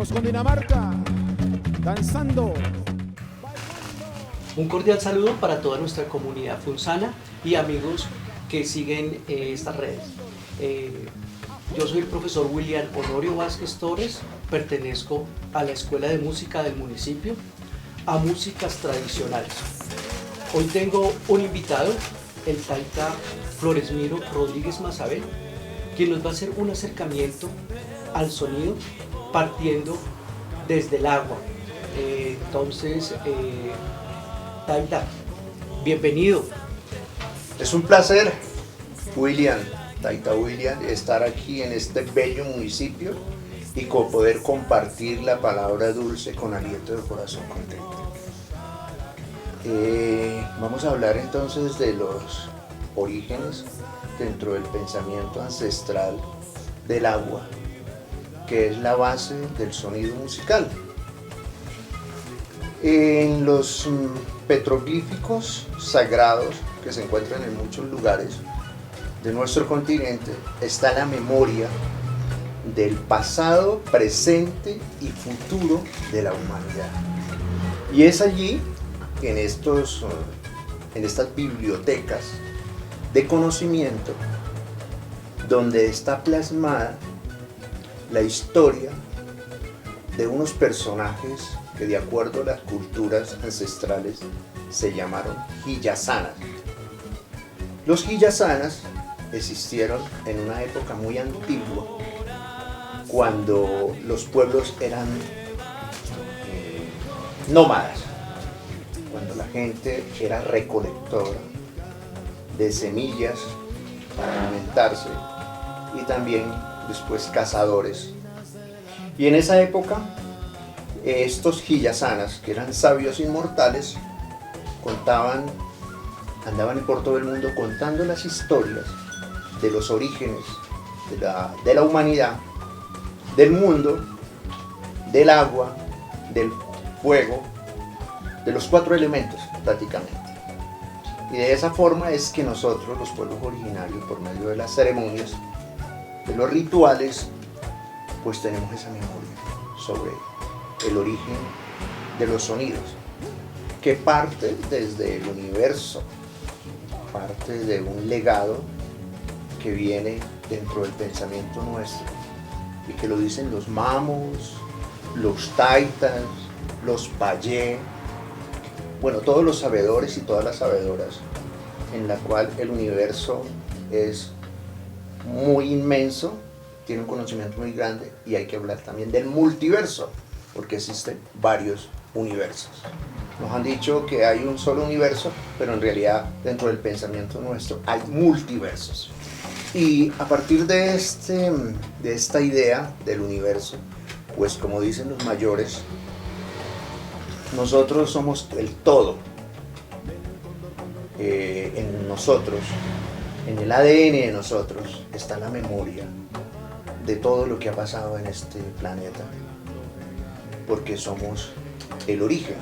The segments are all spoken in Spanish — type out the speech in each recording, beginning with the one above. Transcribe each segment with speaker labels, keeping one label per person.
Speaker 1: Vamos con Dinamarca, danzando.
Speaker 2: Un cordial saludo para toda nuestra comunidad funzana y amigos que siguen estas redes. Yo soy el profesor William Honorio Vázquez Torres, pertenezco a la Escuela de Música del municipio, a músicas tradicionales. Hoy tengo un invitado, el taita Floresmiro Rodríguez Mazabel, quien nos va a hacer un acercamiento al sonido partiendo desde el agua. Taita, bienvenido.
Speaker 3: Es un placer, William, Taita William, estar aquí en este bello municipio y poder compartir la palabra dulce con aliento de corazón contento. Vamos a hablar entonces de los orígenes dentro del pensamiento ancestral del agua, que es la base del sonido musical. En los petroglíficos sagrados que se encuentran en muchos lugares de nuestro continente está la memoria del pasado, presente y futuro de la humanidad. Y es allí, en estas bibliotecas de conocimiento, donde está plasmada la historia de unos personajes que, de acuerdo a las culturas ancestrales, se llamaron Hiyasanas. Los Hiyasanas existieron en una época muy antigua, cuando los pueblos eran nómadas, cuando la gente era recolectora de semillas para alimentarse y también después cazadores. Y en esa época estos Hiyasanas, que eran sabios inmortales, andaban por todo el mundo contando las historias de los orígenes de la humanidad, del mundo, del agua, del fuego, de los 4 elementos prácticamente. Y de esa forma es que nosotros, los pueblos originarios, por medio de las ceremonias, de los rituales, pues tenemos esa memoria sobre el origen de los sonidos, que parte desde el universo, parte de un legado que viene dentro del pensamiento nuestro y que lo dicen los mamos, los taitas, los payé, bueno, todos los sabedores y todas las sabedoras, en la cual el universo es muy inmenso, tiene un conocimiento muy grande, y hay que hablar también del multiverso, porque existen varios universos. Nos han dicho que hay un solo universo, pero en realidad dentro del pensamiento nuestro hay multiversos. Y a partir de esta idea del universo, pues como dicen los mayores, nosotros somos el todo. En nosotros, en el ADN de nosotros, está la memoria de todo lo que ha pasado en este planeta, porque somos el origen.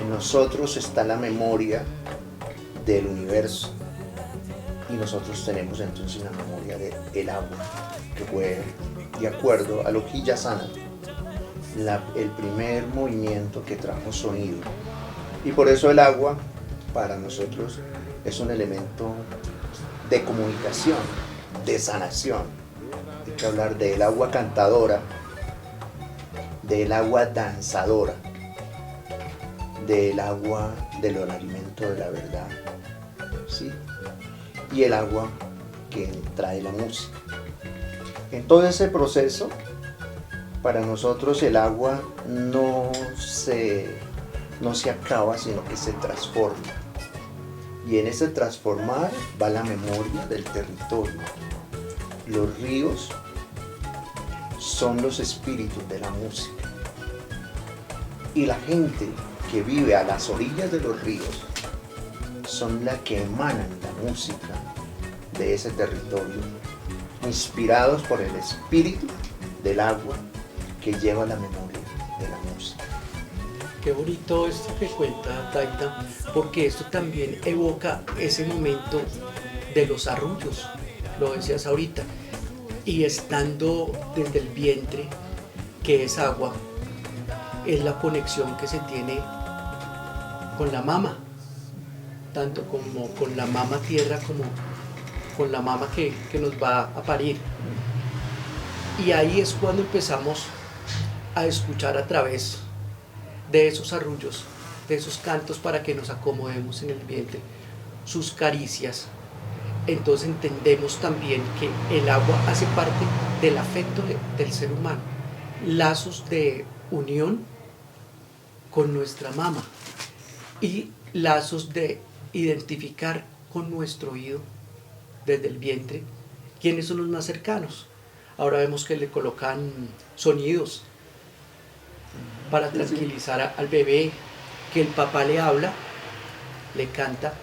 Speaker 3: En nosotros está la memoria del universo, y nosotros tenemos entonces la memoria del agua, que fue, de acuerdo a los Hiyasana, el primer movimiento que trajo sonido. Y por eso el agua para nosotros es un elemento de comunicación, de sanación. Hay que hablar del agua cantadora, del agua danzadora, del agua del alimento de la verdad, ¿sí? Y el agua que trae la música. En todo ese proceso, para nosotros el agua no se acaba, sino que se transforma. Y en ese transformar va la memoria del territorio. Los ríos son los espíritus de la música. Y la gente que vive a las orillas de los ríos son las que emanan la música de ese territorio, inspirados por el espíritu del agua que lleva la memoria de la música.
Speaker 2: Qué bonito esto que cuenta Taita, porque esto también evoca ese momento de los arrullos, lo decías ahorita, y estando desde el vientre, que es agua, es la conexión que se tiene con la mama, tanto como con la mama tierra como con la mama que nos va a parir. Y ahí es cuando empezamos a escuchar a través de esos arrullos, de esos cantos para que nos acomodemos en el vientre, sus caricias. Entonces entendemos también que el agua hace parte del afecto del ser humano, lazos de unión con nuestra mama y lazos de identificar con nuestro oído desde el vientre quiénes son los más cercanos. Ahora vemos que le colocan sonidos para tranquilizar al bebé, que el papá le habla, le canta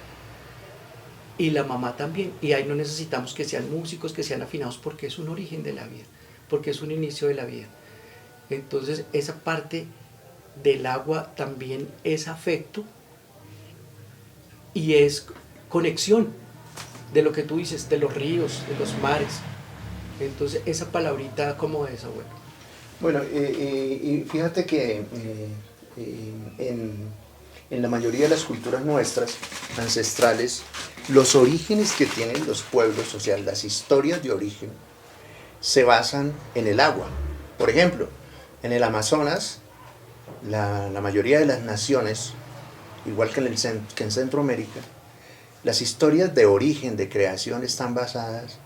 Speaker 2: y la mamá también. Y ahí no necesitamos que sean músicos, que sean afinados, porque es un origen de la vida, porque es un inicio de la vida. Entonces esa parte del agua también es afecto y es conexión de lo que tú dices, de los ríos, de los mares. Entonces esa palabrita, ¿cómo es, abuelo?
Speaker 3: Bueno, y fíjate que en la mayoría de las culturas nuestras, ancestrales, los orígenes que tienen los pueblos, o sea, las historias de origen, se basan en el agua. Por ejemplo, en el Amazonas, la mayoría de las naciones, igual que en Centroamérica, las historias de origen, de creación, están basadas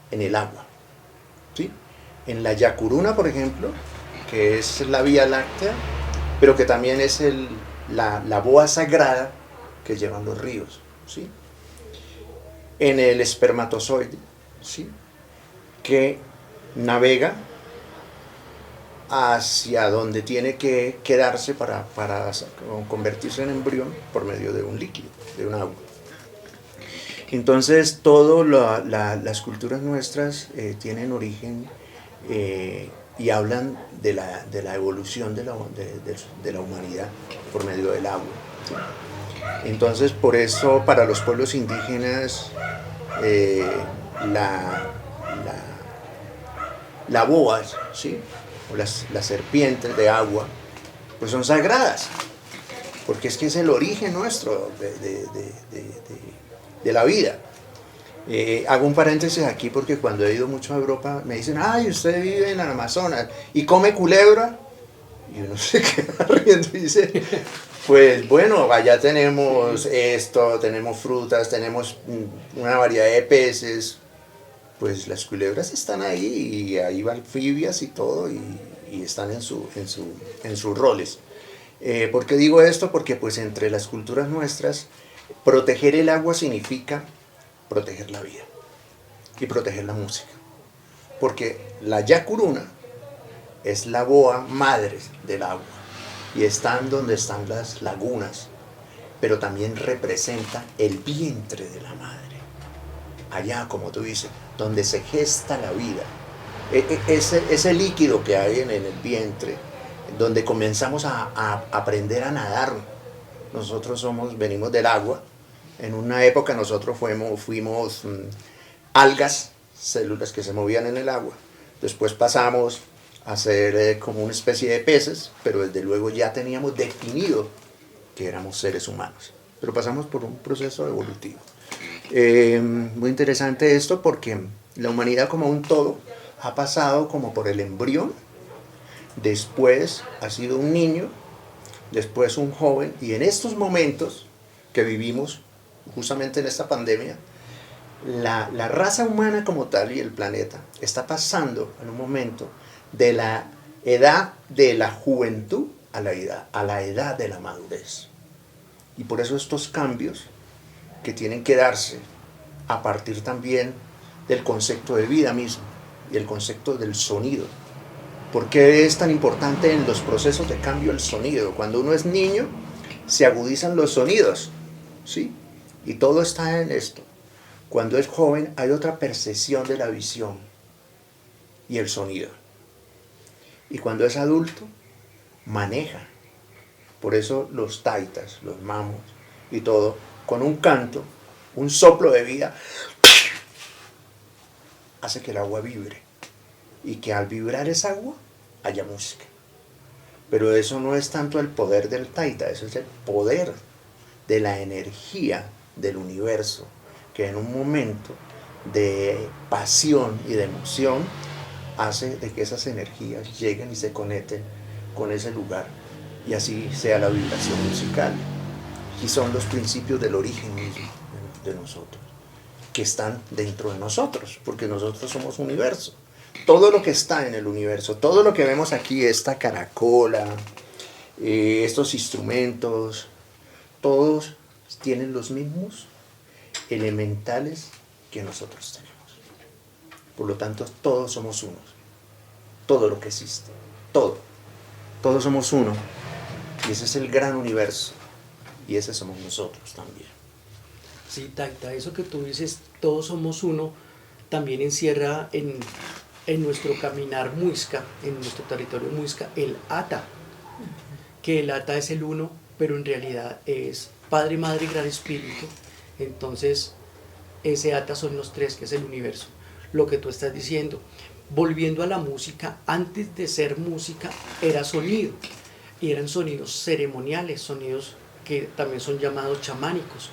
Speaker 3: en el agua. ¿Sí? En la Yacuruna, por ejemplo, que es la Vía Láctea, pero que también es la boa sagrada que llevan los ríos. ¿Sí? En el espermatozoide, ¿sí? Que navega hacia donde tiene que quedarse para convertirse en embrión por medio de un líquido, de un agua. Entonces, todas las culturas nuestras tienen origen y hablan de la evolución de la humanidad por medio del agua. ¿Sí? Entonces, por eso, para los pueblos indígenas, la boa, ¿sí? O las serpientes de agua, pues son sagradas, porque es que es el origen nuestro de la vida. Hago un paréntesis aquí porque cuando he ido mucho a Europa me dicen, ay, usted vive en el Amazonas y come culebra, y uno se queda riendo y dice, pues bueno, allá tenemos esto, tenemos frutas, tenemos una variedad de peces, pues las culebras están ahí y hay anfibias y todo y están en sus roles. ¿Por qué digo esto? Porque pues entre las culturas nuestras proteger el agua significa proteger la vida y proteger la música, porque la Yacuruna es la boa madre del agua y están donde están las lagunas, pero también representa el vientre de la madre, allá, como tú dices, donde se gesta la vida, ese líquido que hay en el vientre, donde comenzamos a aprender a nadar. Nosotros venimos del agua. En una época nosotros fuimos algas, células que se movían en el agua. Después pasamos a ser como una especie de peces, pero desde luego ya teníamos definido que éramos seres humanos. Pero pasamos por un proceso evolutivo. Muy interesante esto porque la humanidad como un todo ha pasado como por el embrión, después ha sido un niño, después un joven, y en estos momentos que vivimos, justamente en esta pandemia, la raza humana como tal y el planeta está pasando en un momento de la edad de la juventud a la edad de la madurez. Y por eso estos cambios que tienen que darse a partir también del concepto de vida mismo y el concepto del sonido. ¿Por qué es tan importante en los procesos de cambio el sonido? Cuando uno es niño, se agudizan los sonidos, ¿sí? Y todo está en esto. Cuando es joven, hay otra percepción de la visión y el sonido. Y cuando es adulto, maneja. Por eso los taitas, los mamos y todo, con un canto, un soplo de vida, hace que el agua vibre. Y que al vibrar esa agua, haya música. Pero eso no es tanto el poder del taita, eso es el poder de la energía del universo, que en un momento de pasión y de emoción hace de que esas energías lleguen y se conecten con ese lugar, y así sea la vibración musical. Y son los principios del origen mismo de nosotros, que están dentro de nosotros, porque nosotros somos universo. Todo lo que está en el universo, todo lo que vemos aquí, esta caracola, estos instrumentos, todos tienen los mismos elementales que nosotros tenemos. Por lo tanto, todos somos unos. Todo lo que existe, todos somos uno. Y ese es el gran universo. Y ese somos nosotros también.
Speaker 2: Sí, Taita, eso que tú dices, todos somos uno, también encierra en nuestro caminar muisca, en nuestro territorio muisca, el ata, que el ata es el uno, pero en realidad es Padre, Madre y Gran Espíritu. Entonces, ese ata son los tres, que es el universo. Lo que tú estás diciendo, volviendo a la música, antes de ser música era sonido, y eran sonidos ceremoniales, sonidos que también son llamados chamánicos.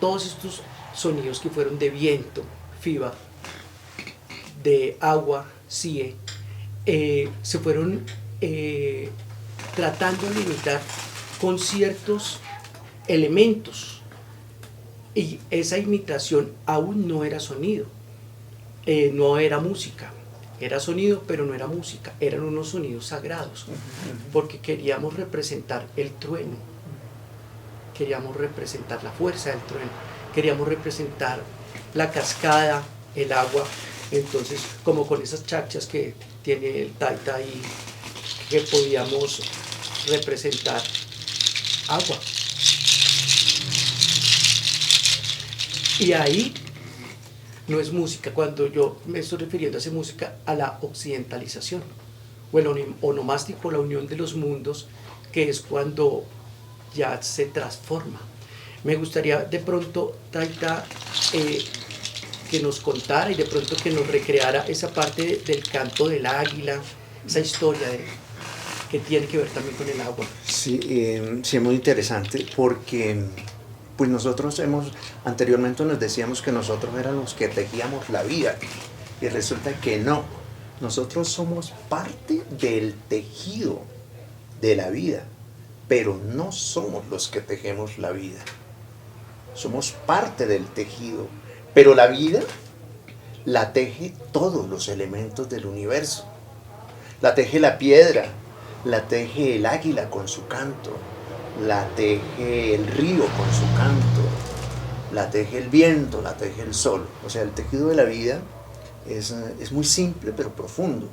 Speaker 2: Todos estos sonidos que fueron de viento, fiba, de agua, sie, se fueron tratando de imitar con ciertos elementos, y esa imitación aún no era sonido, no era música, era sonido pero no era música, eran unos sonidos sagrados, porque queríamos representar el trueno, queríamos representar la fuerza del trueno, queríamos representar la cascada, el agua. Entonces, como con esas chachas que tiene el taita ahí, que podíamos representar agua. Y ahí no es música, cuando yo me estoy refiriendo a esa música, a la occidentalización, o el onomástico, la unión de los mundos, que es cuando ya se transforma. Me gustaría de pronto, Taita, que nos contara y de pronto que nos recreara esa parte del canto del águila, esa historia que tiene que ver también con el agua.
Speaker 3: Sí, sí, es muy interesante porque pues nosotros anteriormente nos decíamos que nosotros éramos los que tejíamos la vida, y resulta que no, nosotros somos parte del tejido de la vida, pero no somos los que tejemos la vida, somos parte del tejido, pero la vida la teje todos los elementos del universo, la teje la piedra, la teje el águila con su canto, la teje el río con su canto, la teje el viento, la teje el sol. O sea, el tejido de la vida es muy simple pero profundo.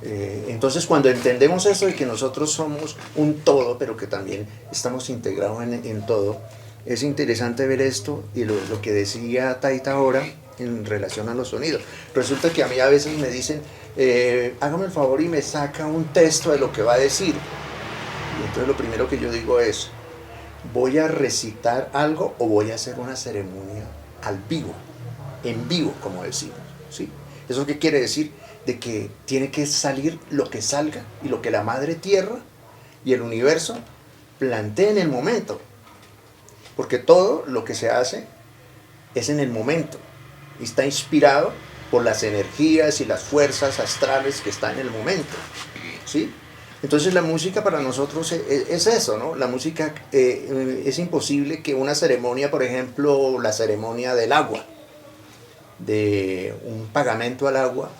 Speaker 3: Entonces, cuando entendemos eso de que nosotros somos un todo, pero que también estamos integrados en todo, es interesante ver esto y lo que decía Taita ahora en relación a los sonidos. Resulta que a mí a veces me dicen, hágame el favor y me saca un texto de lo que va a decir. Y entonces lo primero que yo digo es, ¿voy a recitar algo o voy a hacer una ceremonia al vivo, en vivo, como decimos? ¿Sí? ¿Eso qué quiere decir? De que tiene que salir lo que salga y lo que la madre tierra y el universo plantea en el momento. Porque todo lo que se hace es en el momento y está inspirado por las energías y las fuerzas astrales que están en el momento, ¿sí? Entonces la música para nosotros es eso, ¿no? La música es imposible que una ceremonia, por ejemplo, la ceremonia del agua, de un pagamento al agua,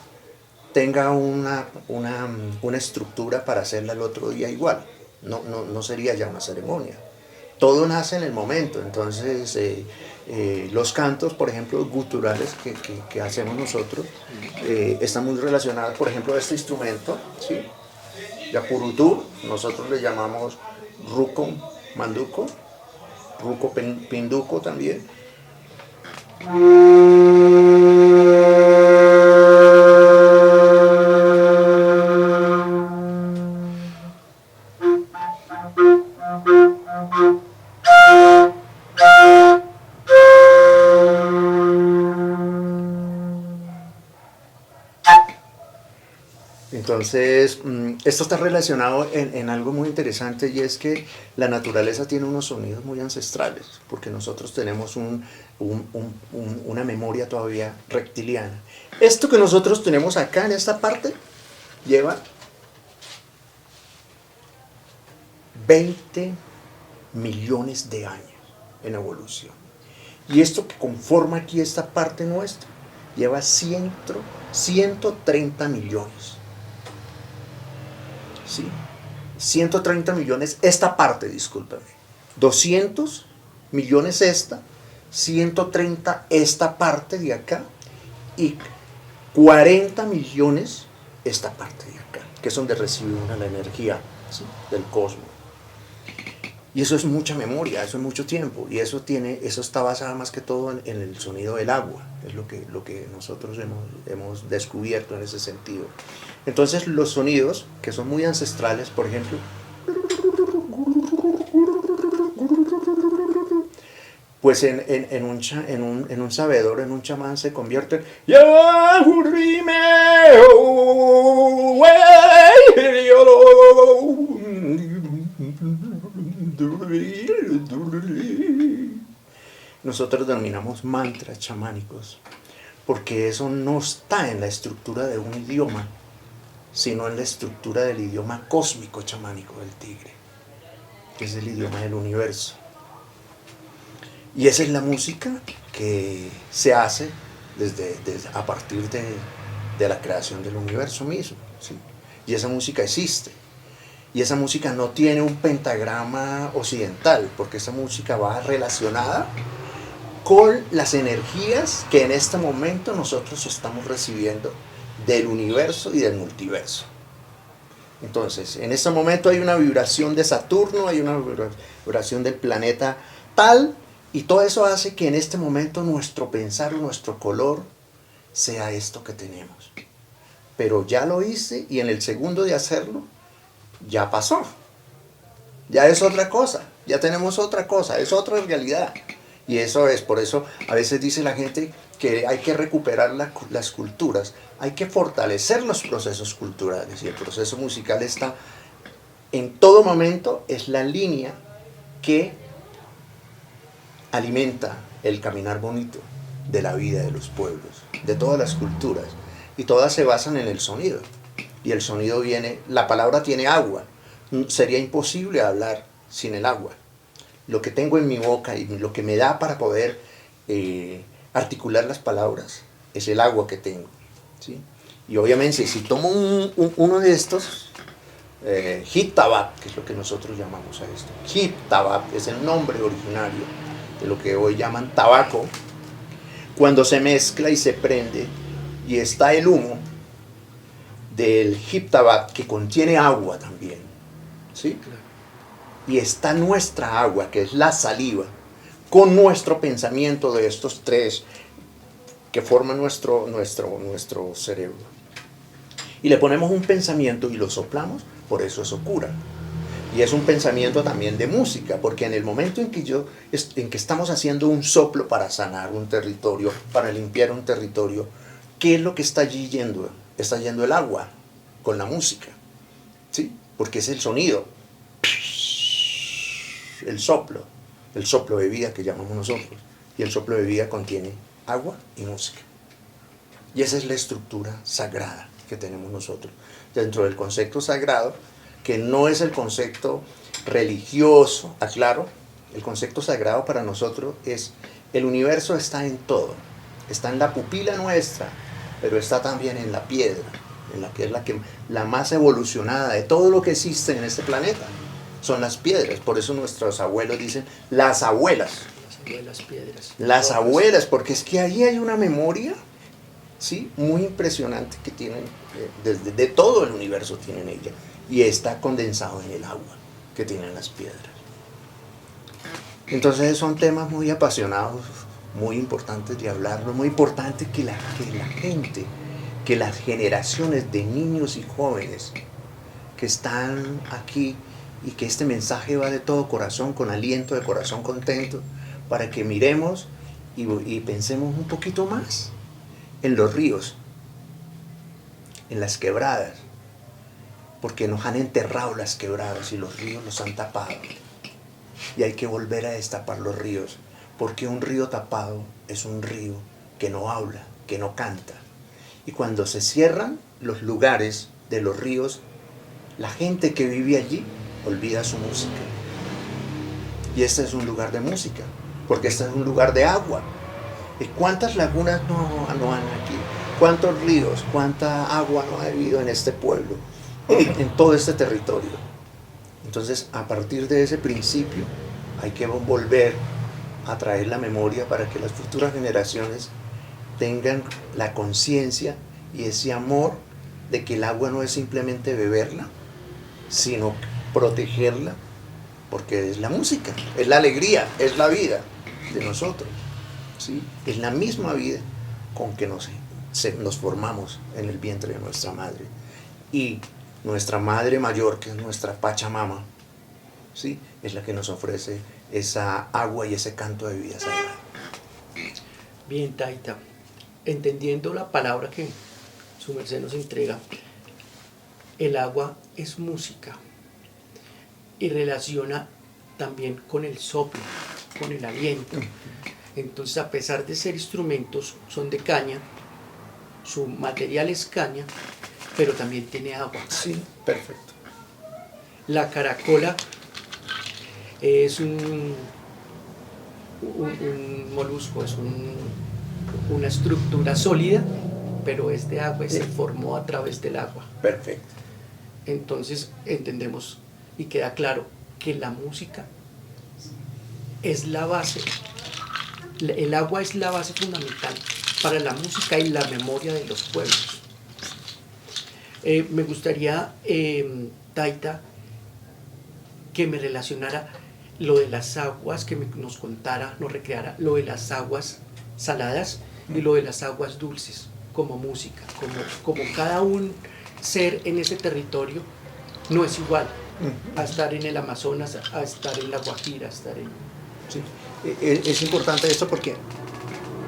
Speaker 3: tenga una estructura para hacerla el otro día igual. No sería ya una ceremonia. Todo nace en el momento. Entonces los cantos, por ejemplo, guturales que hacemos nosotros, están muy relacionados, por ejemplo, a este instrumento, ¿sí? Yapurutú, nosotros le llamamos ruco manduco, ruco pinduco también. Entonces, esto está relacionado en algo muy interesante, y es que la naturaleza tiene unos sonidos muy ancestrales, porque nosotros tenemos una memoria todavía reptiliana. Esto que nosotros tenemos acá en esta parte lleva 20 millones de años en evolución. Y esto que conforma aquí esta parte nuestra lleva 130 millones. ¿Sí? 130 millones, esta parte, discúlpame. 200 millones esta, 130 esta parte de acá, y 40 millones esta parte de acá, que es donde recibe una la energía, ¿sí?, del cosmos. Y eso es mucha memoria, eso es mucho tiempo, y eso está basado más que todo en el sonido del agua, es lo que nosotros hemos descubierto en ese sentido. Entonces los sonidos, que son muy ancestrales, por ejemplo, pues en un sabedor, en un chamán, se convierte en nosotros denominamos mantras chamánicos, porque eso no está en la estructura de un idioma, sino en la estructura del idioma cósmico chamánico del tigre, que es el idioma del universo. Y esa es la música que se hace a partir de la creación del universo mismo, ¿sí? Y esa música existe. Y esa música no tiene un pentagrama occidental, porque esa música va relacionada con las energías que en este momento nosotros estamos recibiendo del universo y del multiverso. Entonces, en este momento hay una vibración de Saturno, hay una vibración del planeta tal, y todo eso hace que en este momento nuestro pensar, nuestro color, sea esto que tenemos. Pero ya lo hice, y en el segundo de hacerlo, ya pasó. Ya es otra cosa, ya tenemos otra cosa, es otra realidad. Y eso es, por eso a veces dice la gente que hay que recuperar las culturas, hay que fortalecer los procesos culturales, y el proceso musical está en todo momento, es la línea que alimenta el caminar bonito de la vida de los pueblos, de todas las culturas, y todas se basan en el sonido. Y el sonido viene, la palabra tiene agua, sería imposible hablar sin el agua. Lo que tengo en mi boca y lo que me da para poder articular las palabras es el agua que tengo, ¿sí? Y obviamente si tomo uno de estos, Hip-Tabab, que es lo que nosotros llamamos a esto, Hip-Tabab es el nombre originario de lo que hoy llaman tabaco. Cuando se mezcla y se prende y está el humo del Hip-Tabab, que contiene agua también, ¿sí? Y está nuestra agua, que es la saliva, con nuestro pensamiento de estos tres que forman nuestro cerebro. Y le ponemos un pensamiento y lo soplamos, por eso cura. Y es un pensamiento también de música, porque en el momento en que estamos haciendo un soplo para sanar un territorio, para limpiar un territorio, ¿qué es lo que está allí yendo? Está yendo el agua con la música, ¿sí? Porque es el sonido, el soplo de vida que llamamos nosotros. Y el soplo de vida contiene agua y música. Y esa es la estructura sagrada que tenemos nosotros. Dentro del concepto sagrado, que no es el concepto religioso, aclaro, el concepto sagrado para nosotros es, el universo está en todo, está en la pupila nuestra, pero está también en la piedra, en la que es la más evolucionada de todo lo que existe en este planeta, son las piedras. Por eso nuestros abuelos dicen las abuelas.
Speaker 2: Las abuelas piedras.
Speaker 3: Las abuelas, porque es que ahí hay una memoria, ¿sí?, muy impresionante que tienen, de todo el universo tienen ella, y está condensado en el agua que tienen las piedras. Entonces son temas muy apasionados, muy importantes de hablarlo, muy importante que la gente, que las generaciones de niños y jóvenes que están aquí, y que este mensaje va de todo corazón, con aliento, de corazón contento, para que miremos y pensemos un poquito más en los ríos, en las quebradas, porque nos han enterrado las quebradas y los ríos los han tapado. Y hay que volver a destapar los ríos, porque un río tapado es un río que no habla, que no canta. Y cuando se cierran los lugares de los ríos, la gente que vive allí olvida su música. Y este es un lugar de música, porque este es un lugar de agua. ¿Y cuántas lagunas no han aquí? ¿Cuántos ríos, cuánta agua no ha habido en este pueblo, en todo este territorio? Entonces, a partir de ese principio, hay que volver a traer la memoria para que las futuras generaciones tengan la conciencia y ese amor de que el agua no es simplemente beberla, sino protegerla, porque es la música, es la alegría, es la vida de nosotros, ¿sí? Es la misma vida con que nos formamos en el vientre de nuestra madre. Y nuestra madre mayor, que es nuestra Pachamama, ¿sí? Es la que nos ofrece esa agua y ese canto de vida sagrada.
Speaker 2: Bien, Taita, entendiendo la palabra que su merced nos entrega, el agua es música y relaciona también con el soplo, con el aliento. Entonces, a pesar de ser instrumentos, son de caña, su material es caña, pero también tiene agua.
Speaker 3: Sí, perfecto.
Speaker 2: La caracola es un molusco, es una estructura sólida, pero es de agua y se formó a través del agua.
Speaker 3: Perfecto.
Speaker 2: Entonces entendemos y queda claro que la música es la base, el agua es la base fundamental para la música y la memoria de los pueblos. Me gustaría, Taita, que me relacionara lo de las aguas, que nos contara, nos recreara lo de las aguas saladas y lo de las aguas dulces como música, como cada un ser en ese territorio no es igual a estar en el Amazonas, a estar en la Guajira, a estar en...
Speaker 3: Sí. Es importante esto porque,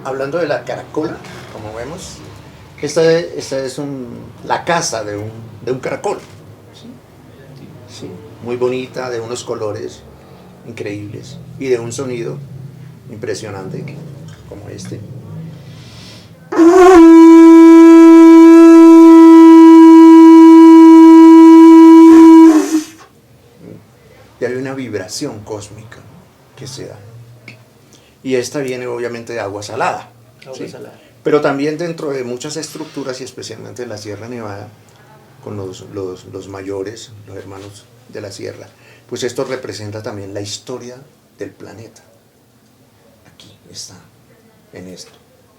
Speaker 3: hablando de la caracola, como vemos, esta es la casa de un caracol. ¿Sí? Sí. Muy bonita, de unos colores increíbles y de un sonido impresionante como este. Y hay una vibración cósmica que se da. Y esta viene obviamente de agua salada.
Speaker 2: Agua salada.
Speaker 3: Pero también dentro de muchas estructuras, y especialmente en la Sierra Nevada, con los mayores, los hermanos de la sierra, pues esto representa también la historia del planeta. Aquí está, en esto,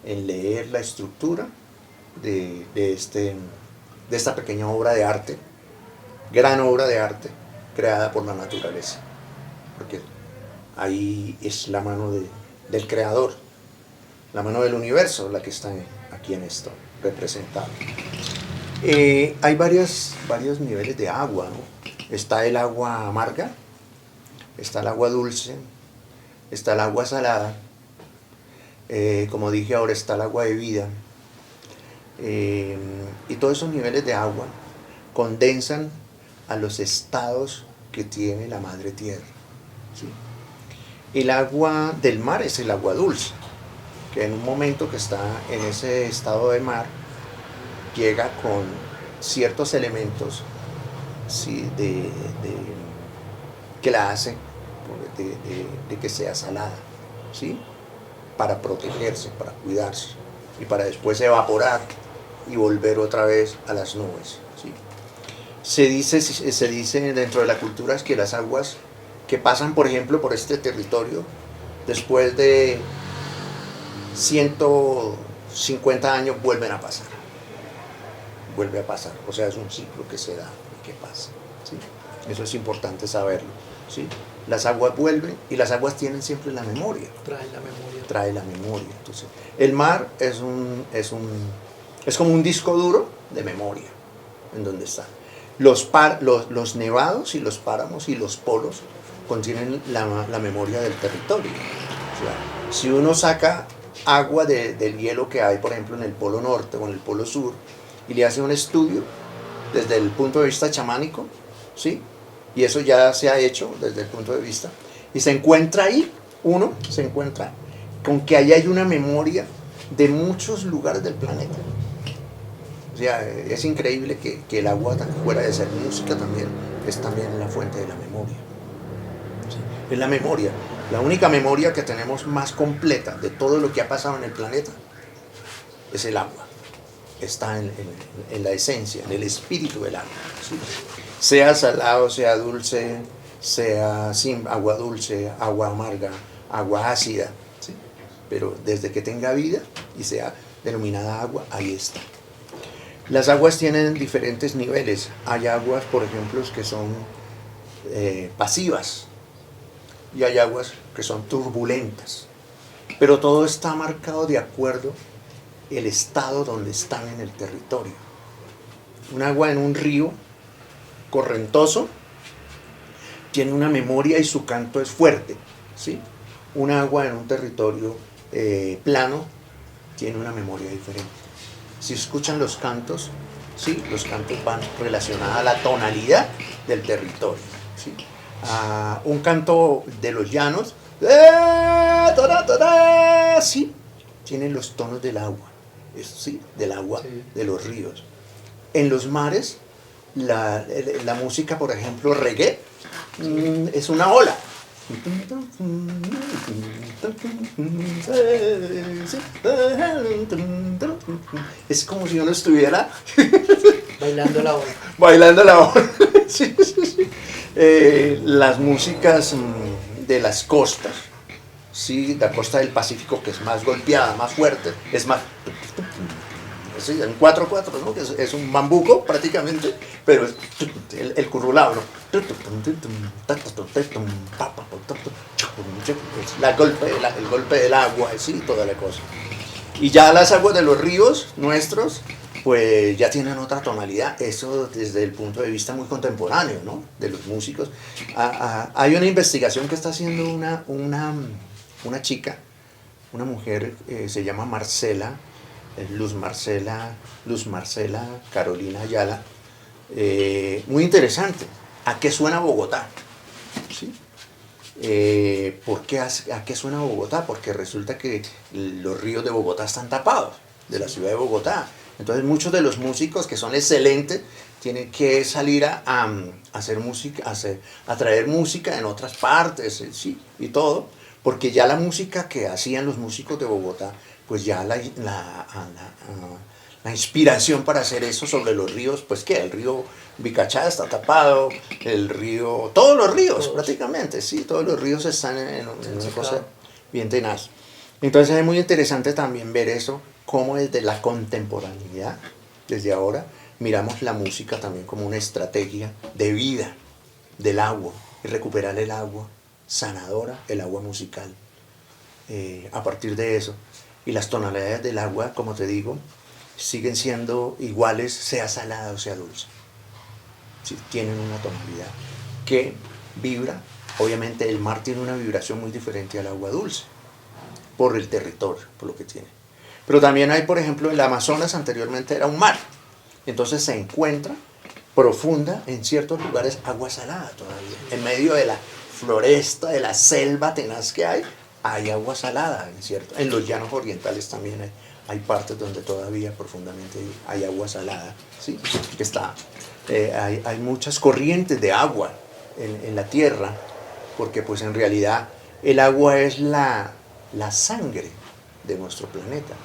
Speaker 3: en leer la estructura de esta pequeña obra de arte, gran obra de arte, creada por la naturaleza, porque ahí es la mano del creador, la mano del universo la que está aquí en esto representada. Hay varios niveles de agua, ¿no? Está el agua amarga, está el agua dulce, está el agua salada, como dije ahora está el agua de vida, y todos esos niveles de agua condensan a los estados que tiene la madre tierra, ¿sí? El agua del mar es el agua dulce, que en un momento que está en ese estado de mar llega con ciertos elementos, ¿sí? Que la hacen de que sea salada, ¿sí? Para protegerse, para cuidarse y para después evaporar y volver otra vez a las nubes, ¿sí? Se dice dentro de la cultura que las aguas que pasan, por ejemplo, por este territorio, después de 150 años vuelve a pasar, o sea, es un ciclo que se da y que pasa, ¿sí? Eso es importante saberlo, ¿sí? Las aguas vuelven y las aguas tienen siempre la memoria. Trae la memoria. Entonces, el mar es como un disco duro de memoria, en donde está. Los nevados y los páramos y los polos contienen la memoria del territorio. O sea, si uno saca agua del hielo que hay, por ejemplo, en el Polo Norte o en el Polo Sur, y le hace un estudio, desde el punto de vista chamánico, ¿sí? Y eso ya se ha hecho desde el punto de vista. Y se encuentra ahí, uno se encuentra con que ahí hay una memoria de muchos lugares del planeta. O sea, es increíble que el agua, fuera de ser música, también es también la fuente de la memoria. ¿Sí? Es la memoria, la única memoria que tenemos más completa de todo lo que ha pasado en el planeta es el agua. Está en la esencia, en el espíritu del agua. ¿Sí? Sea salado, sea dulce, sea sin agua dulce, agua amarga, agua ácida, ¿sí? Pero desde que tenga vida y sea denominada agua, ahí está. Las aguas tienen diferentes niveles. Hay aguas, por ejemplo, que son pasivas y hay aguas que son turbulentas. Pero todo está marcado de acuerdo el estado donde están en el territorio. Un agua en un río correntoso tiene una memoria y su canto es fuerte, ¿sí? Un agua en un territorio plano tiene una memoria diferente. Si escuchan los cantos, ¿sí? Los cantos van relacionados a la tonalidad del territorio, ¿sí? Un canto de los llanos, ¿sí? Tienen los tonos del agua, ¿sí? Del agua, sí. De los ríos. En los mares, la música, por ejemplo, reggae, es una ola. Es como si uno estuviera
Speaker 2: bailando la ola.
Speaker 3: Bailando la ola. Sí, sí, sí. Las músicas de las costas, sí, la costa del Pacífico, que es más golpeada, más fuerte, es más... Sí, en 4/4, ¿no? Que es un bambuco prácticamente, pero es el currulao, ¿no? El golpe del agua, sí, toda la cosa. Y ya las aguas de los ríos nuestros, pues ya tienen otra tonalidad, eso desde el punto de vista muy contemporáneo, ¿no? De los músicos. Hay una investigación que está haciendo una chica, una mujer, se llama Luz Marcela Carolina Ayala, muy interesante. ¿A qué suena Bogotá? ¿Sí? ¿Por qué a qué suena Bogotá? Porque resulta que los ríos de Bogotá están tapados, de la ciudad de Bogotá. Entonces muchos de los músicos que son excelentes tienen que salir a hacer música, a traer música en otras partes, ¿sí? Y todo, porque ya la música que hacían los músicos de Bogotá, pues ya la inspiración para hacer eso sobre los ríos, pues que el río Bicachá está tapado, el río, todos los ríos prácticamente, sí, todos los ríos están en una cosa bien tenaz. Entonces es muy interesante también ver eso, cómo desde la contemporaneidad, desde ahora, miramos la música también como una estrategia de vida del agua, y recuperar el agua sanadora, el agua musical, a partir de eso. Y las tonalidades del agua, como te digo, siguen siendo iguales, sea salada o sea dulce. Sí, tienen una tonalidad que vibra. Obviamente el mar tiene una vibración muy diferente al agua dulce, por el territorio, por lo que tiene. Pero también hay, por ejemplo, el Amazonas anteriormente era un mar. Entonces se encuentra profunda en ciertos lugares agua salada todavía. En medio de la floresta, de la selva tenaz que hay agua salada, en los llanos orientales también hay partes donde todavía profundamente hay agua salada, ¿sí? Que está, hay muchas corrientes de agua en la tierra, porque pues en realidad el agua es la sangre de nuestro planeta,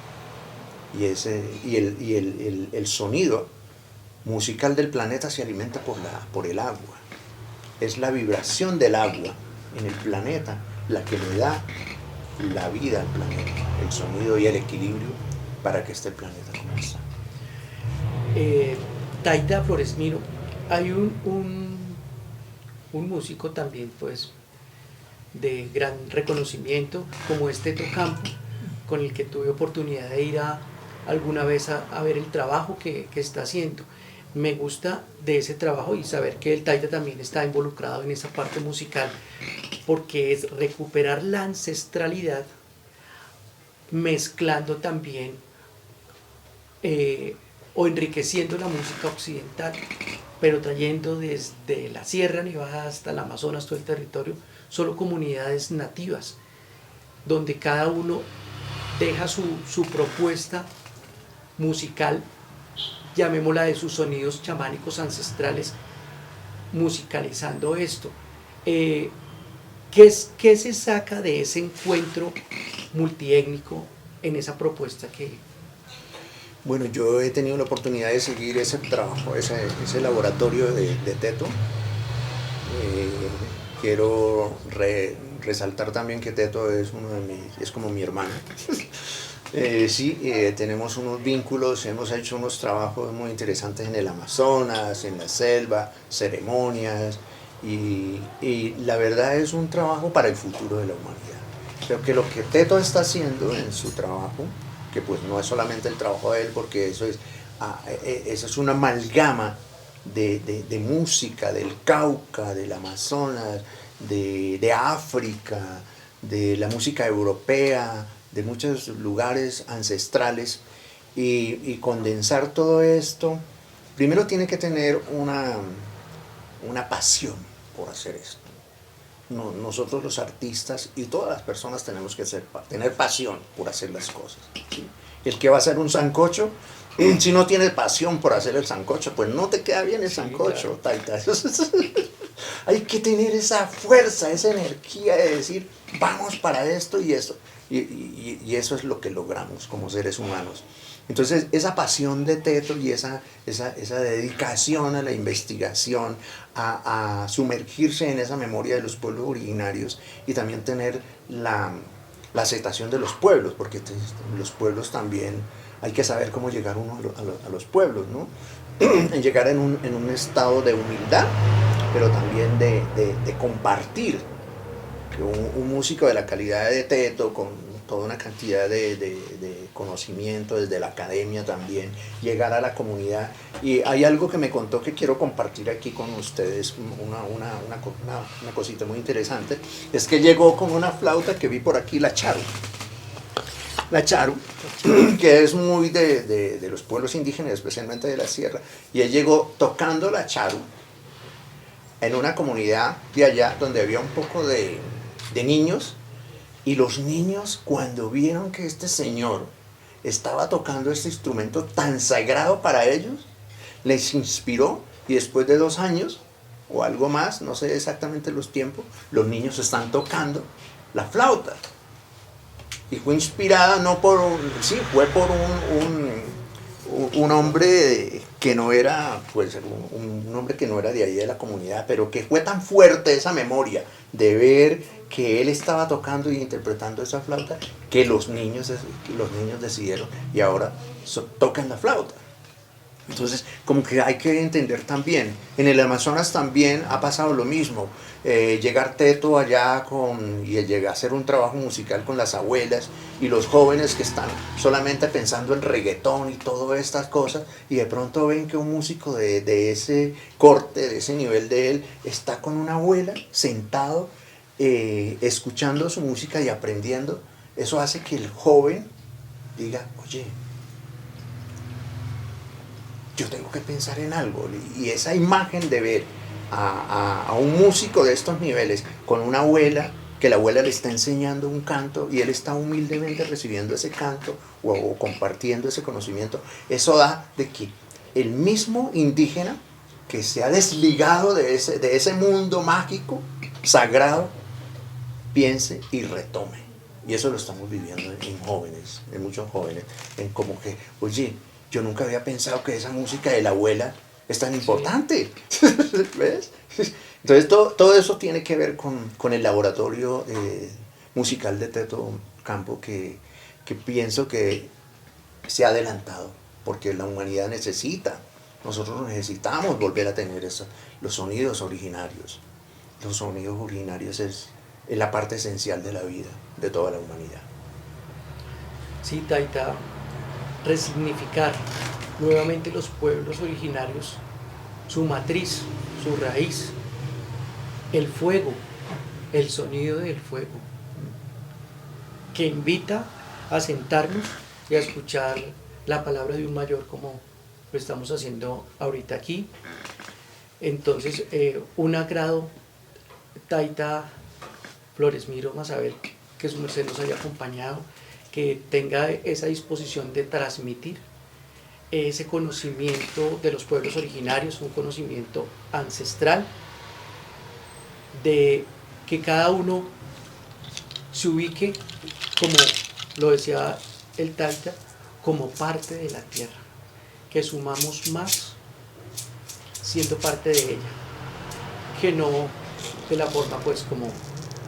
Speaker 3: y el sonido musical del planeta se alimenta por el agua. Es la vibración del agua en el planeta la que le da la vida al planeta, el sonido y el equilibrio para que esté el planeta como está.
Speaker 2: Taita Floresmiro, hay un músico también, pues, de gran reconocimiento, como Teto Campo, con el que tuve oportunidad de ir alguna vez a ver el trabajo que está haciendo. Me gusta de ese trabajo y saber que el Taita también está involucrado en esa parte musical, porque es recuperar la ancestralidad mezclando también o enriqueciendo la música occidental, pero trayendo desde la Sierra Nevada hasta el Amazonas, todo el territorio, solo comunidades nativas, donde cada uno deja su propuesta musical, llamémosla de sus sonidos chamánicos ancestrales, musicalizando esto. ¿Qué se saca de ese encuentro multiétnico en esa propuesta que...
Speaker 3: Bueno, yo he tenido la oportunidad de seguir ese trabajo, ese laboratorio de Teto. Quiero resaltar también que Teto es es como mi hermano. Tenemos unos vínculos, hemos hecho unos trabajos muy interesantes en el Amazonas, en la selva, ceremonias, y la verdad es un trabajo para el futuro de la humanidad. Creo que lo que Teto está haciendo en su trabajo, que pues no es solamente el trabajo de él, porque eso es una amalgama de música del Cauca, del Amazonas, de África, de la música europea, de muchos lugares ancestrales, y condensar todo esto. Primero tiene que tener una pasión por hacer esto. Nosotros los artistas y todas las personas tenemos que tener pasión por hacer las cosas, ¿sí? El que va a hacer un sancocho, si no tiene pasión por hacer el sancocho, pues no te queda bien el sancocho, claro. Taita. Hay que tener esa fuerza, esa energía de decir, vamos para esto y esto. Y eso es lo que logramos como seres humanos. Entonces, esa pasión de Teto y esa dedicación a la investigación, a sumergirse en esa memoria de los pueblos originarios, y también tener la aceptación de los pueblos, porque los pueblos también hay que saber cómo llegar uno a los pueblos, ¿no? Llegar en un estado de humildad, pero también de compartir. Un músico de la calidad de Teto, con toda una cantidad de conocimiento desde la academia también, llegar a la comunidad. Y hay algo que me contó que quiero compartir aquí con ustedes, una cosita muy interesante, es que llegó con una flauta que vi por aquí, la charu. La charu, que es muy de los pueblos indígenas, especialmente de la sierra, y él llegó tocando la charu en una comunidad de allá donde había un poco de niños, y los niños, cuando vieron que este señor estaba tocando este instrumento tan sagrado para ellos, les inspiró, y después de 2 años o algo más, no sé exactamente los tiempos, los niños están tocando la flauta. Y fue inspirada fue por un hombre que no era, pues, un hombre que no era de ahí de la comunidad, pero que fue tan fuerte esa memoria de ver que él estaba tocando y interpretando esa flauta, que los niños decidieron, y ahora tocan la flauta. Entonces, como que hay que entender también, en el Amazonas también ha pasado lo mismo. Llegar Teto allá y llegar a hacer un trabajo musical con las abuelas y los jóvenes que están solamente pensando en reggaetón y todas estas cosas, y de pronto ven que un músico de ese corte, de ese nivel de él, está con una abuela sentado, escuchando su música y aprendiendo. Eso hace que el joven diga, oye, yo tengo que pensar en algo. Y esa imagen de ver a un músico de estos niveles con una abuela, que la abuela le está enseñando un canto y él está humildemente recibiendo ese canto o compartiendo ese conocimiento, eso da de que el mismo indígena que se ha desligado de ese mundo mágico, sagrado, piense y retome. Y eso lo estamos viviendo en jóvenes, en muchos jóvenes, en como que, oye, yo nunca había pensado que esa música de la abuela es tan importante. ¿Ves? Entonces todo eso tiene que ver con el laboratorio musical de Teto Campo, que pienso que se ha adelantado, porque la humanidad nosotros necesitamos volver a tener los sonidos originarios. Los sonidos originarios es la parte esencial de la vida de toda la humanidad.
Speaker 2: Sí, Taita, resignificar nuevamente los pueblos originarios, su matriz, su raíz, el fuego, el sonido del fuego, que invita a sentarnos y a escuchar la palabra de un mayor como lo estamos haciendo ahorita aquí. Entonces, un agrado, Taita Floresmiro Mazabel, que su merced nos haya acompañado, que tenga esa disposición de transmitir ese conocimiento de los pueblos originarios, un conocimiento ancestral, de que cada uno se ubique, como lo decía el Taita, como parte de la tierra, que sumamos más siendo parte de ella, que no de la forma pues como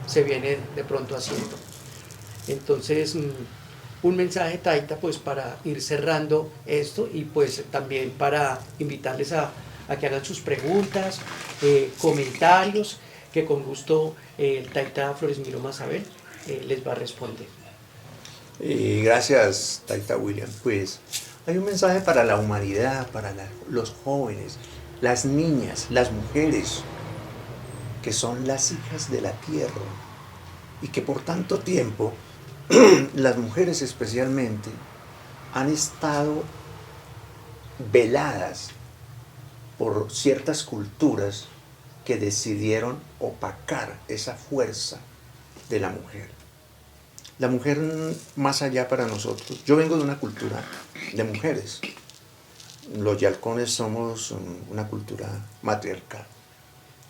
Speaker 2: se viene de pronto haciendo. Entonces, un mensaje, Taita, pues para ir cerrando esto y pues también para invitarles a que hagan sus preguntas, comentarios, que con gusto el Taita Floresmiro Mazabel les va a responder.
Speaker 3: Gracias, Taita William. Pues hay un mensaje para la humanidad, para los jóvenes, las niñas, las mujeres, que son las hijas de la tierra y que por tanto tiempo las mujeres especialmente han estado veladas por ciertas culturas que decidieron opacar esa fuerza de la mujer. La mujer, más allá para nosotros, yo vengo de una cultura de mujeres. Los yalcones somos una cultura matriarcal.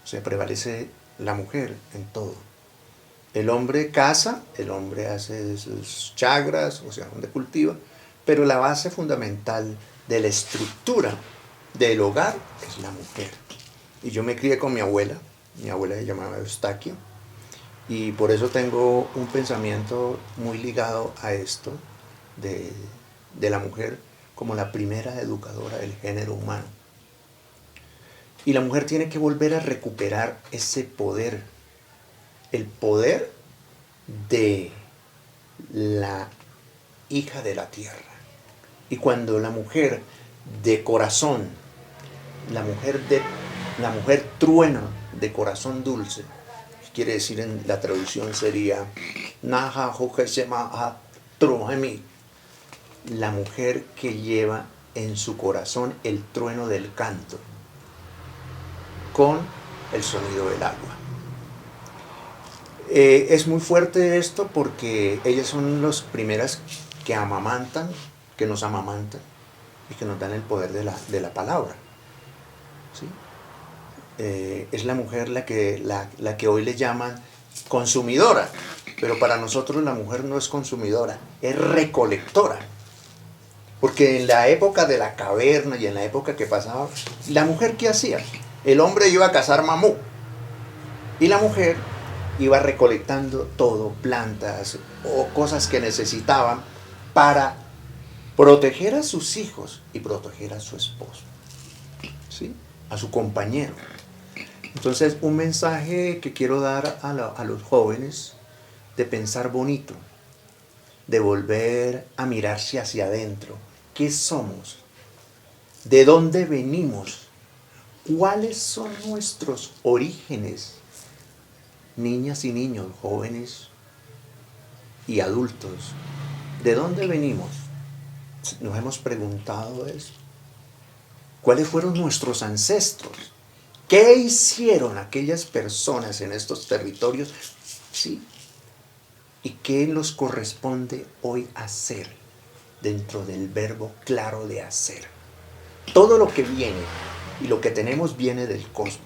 Speaker 3: O sea, prevalece la mujer en todo. El hombre caza, el hombre hace sus chagras, o sea, donde cultiva, pero la base fundamental de la estructura del hogar es la mujer. Y yo me crié con mi abuela se llamaba Eustaquia, y por eso tengo un pensamiento muy ligado a esto de la mujer como la primera educadora del género humano. Y la mujer tiene que volver a recuperar ese poder, el poder de la hija de la tierra. Y cuando la mujer de corazón, la mujer truena de corazón dulce, quiere decir en la traducción sería Naja Jojesema Truhemi, la mujer que lleva en su corazón el trueno del canto con el sonido del agua. Es muy fuerte esto porque ellas son las primeras que amamantan, que nos amamantan y que nos dan el poder de la palabra. ¿Sí? Es la mujer la que hoy le llaman consumidora, pero para nosotros la mujer no es consumidora, es recolectora. Porque en la época de la caverna y en la época que pasaba, ¿la mujer qué hacía? El hombre iba a cazar mamú y la mujer iba recolectando todo, plantas o cosas que necesitaban para proteger a sus hijos y proteger a su esposo, ¿sí? A su compañero. Entonces, un mensaje que quiero dar a los jóvenes de pensar bonito, de volver a mirarse hacia adentro. ¿Qué somos? ¿De dónde venimos? ¿Cuáles son nuestros orígenes? Niñas y niños, jóvenes y adultos, ¿de dónde venimos? ¿Nos hemos preguntado eso? ¿Cuáles fueron nuestros ancestros? ¿Qué hicieron aquellas personas en estos territorios? ¿Sí? ¿Y qué nos corresponde hoy hacer dentro del verbo claro de hacer? Todo lo que viene y lo que tenemos viene del cosmos,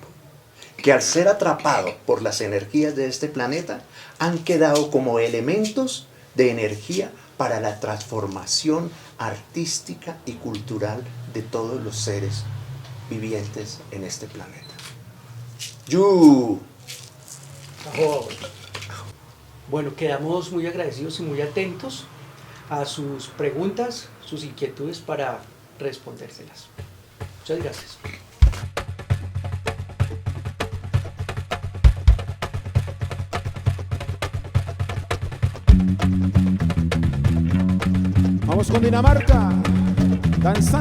Speaker 3: que al ser atrapado por las energías de este planeta han quedado como elementos de energía para la transformación artística y cultural de todos los seres vivientes en este planeta.
Speaker 2: Bueno, quedamos muy agradecidos y muy atentos a sus preguntas, sus inquietudes para respondérselas. Muchas gracias.
Speaker 1: Vamos con Dinamarca, danzando.